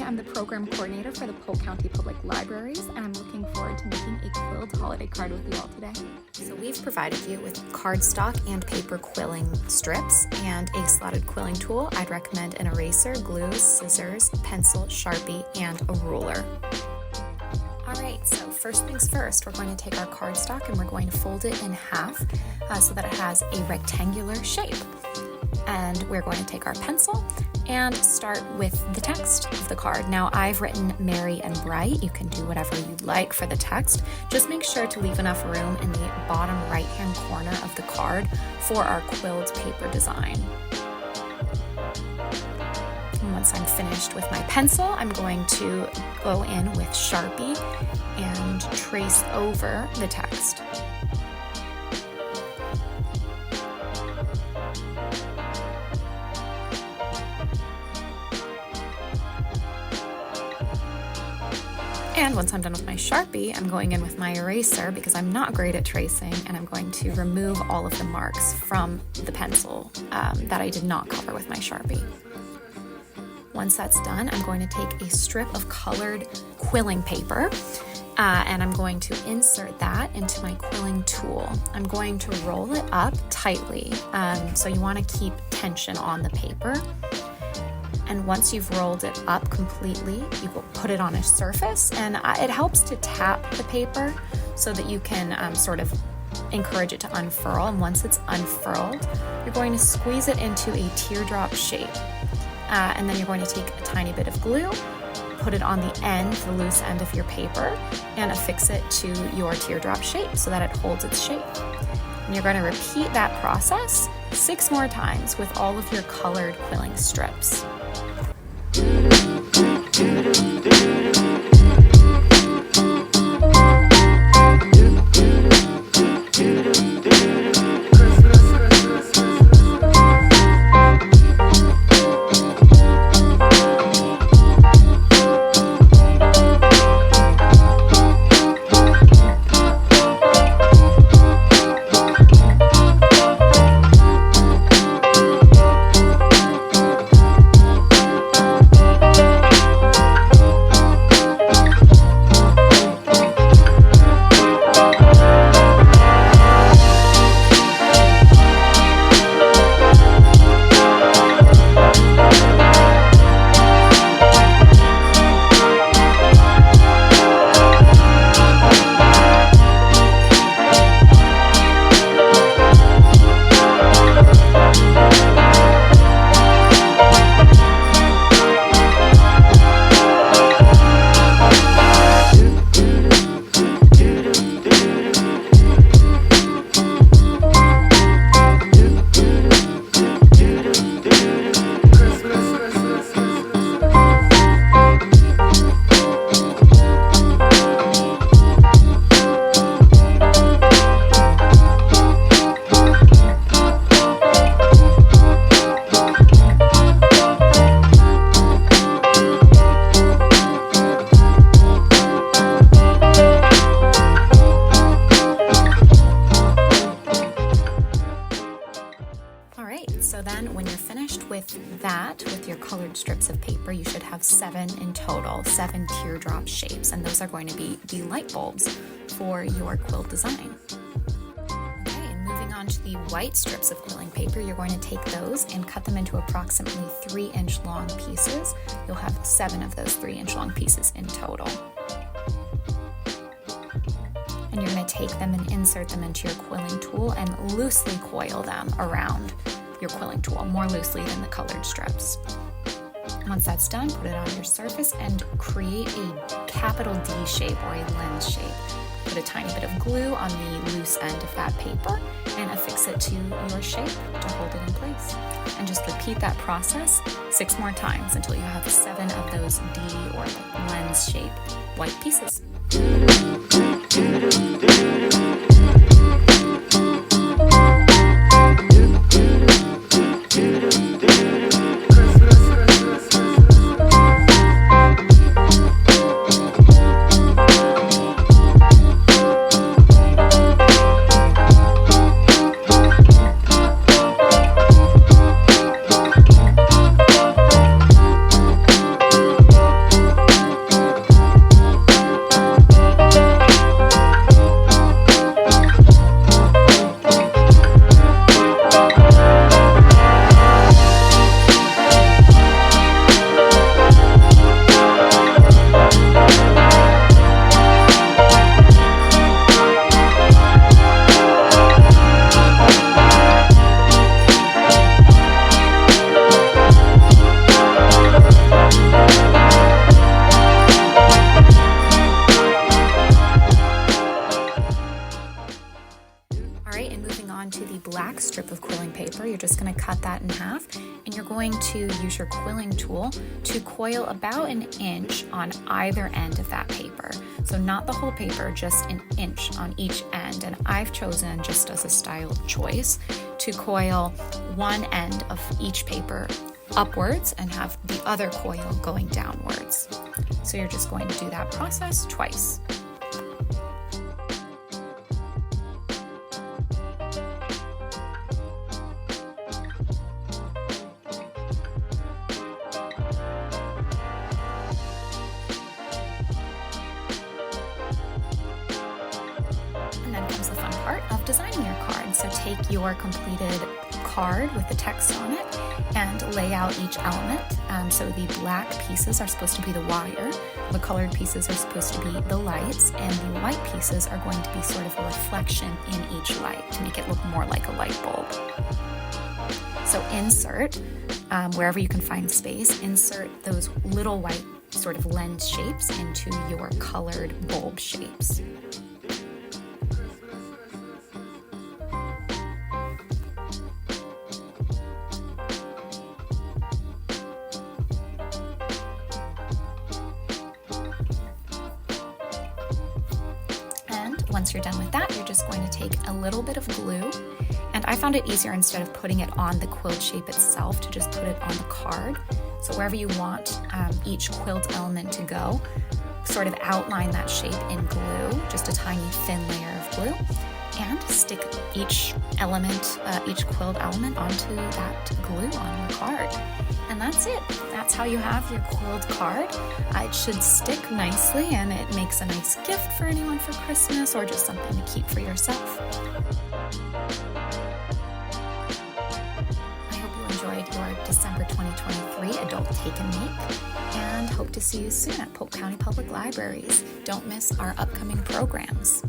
I'm the program coordinator for the Polk County Public Libraries, and I'm looking forward to making a quilled holiday card with you all today. So we've provided you with cardstock and paper quilling strips and a slotted quilling tool. I'd recommend an eraser, glue, scissors, pencil, Sharpie, and a ruler. Alright, so first things first, we're going to take our cardstock and we're going to fold it in half so that it has a rectangular shape. And we're going to take our pencil and start with the text of the card. Now, I've written merry and bright. You can do whatever you'd like for the text. Just make sure to leave enough room in the bottom right-hand corner of the card for our quilled paper design. And once I'm finished with my pencil, I'm going to go in with Sharpie and trace over the text. And once I'm done with my Sharpie, I'm going in with my eraser because I'm not great at tracing, and I'm going to remove all of the marks from the pencil that I did not cover with my Sharpie. Once that's done, I'm going to take a strip of colored quilling paper and I'm going to insert that into my quilling tool. I'm going to roll it up tightly, so you want to keep tension on the paper. And once you've rolled it up completely, you will put it on a surface, and it helps to tap the paper so that you can sort of encourage it to unfurl. And once it's unfurled, you're going to squeeze it into a teardrop shape. And then you're going to take a tiny bit of glue, put it on the end, the loose end of your paper, and affix it to your teardrop shape so that it holds its shape. And you're going to repeat that process 6 more times with all of your colored quilling strips. So then when you're finished with that, with your colored strips of paper, you should have 7 in total, 7 teardrop shapes, and those are going to be the light bulbs for your quilt design. Okay, and moving on to the white strips of quilling paper, you're going to take those and cut them into approximately 3-inch long pieces. You'll have 7 of those 3-inch long pieces in total. And you're going to take them and insert them into your quilling tool and loosely coil them around your quilling tool, more loosely than the colored strips. Once that's done, put it on your surface and create a capital D shape or a lens shape. Put a tiny bit of glue on the loose end of that paper and affix it to your shape to hold it in place. And just repeat that process 6 more times until you have 7 of those D or lens shape white pieces. the black strip of quilling paper. You're just going to cut that in half, and you're going to use your quilling tool to coil about an inch on either end of that paper. So not the whole paper, just an inch on each end. And I've chosen, just as a style choice, to coil one end of each paper upwards and have the other coil going downwards. So you're just going to do that process twice. And then comes the fun part of designing your card. So take your completed card with the text on it and lay out each element. So the black pieces are supposed to be the wire, the colored pieces are supposed to be the lights, and the white pieces are going to be sort of a reflection in each light to make it look more like a light bulb. So insert, wherever you can find space, insert those little white sort of lens shapes into your colored bulb shapes. Once you're done with that, you're just going to take a little bit of glue, and I found it easier, instead of putting it on the quilled shape itself, to just put it on the card. So wherever you want each quilled element to go, sort of outline that shape in glue, just a tiny thin layer of glue, and stick each element, each quilled element onto that glue on your card. And that's it. That's how you have your quilled card. It should stick nicely, and it makes a nice gift for anyone for Christmas, or just something to keep for yourself. I hope you enjoyed your December 2023 Adult Take and Make, and hope to see you soon at Polk County Public Libraries. Don't miss our upcoming programs.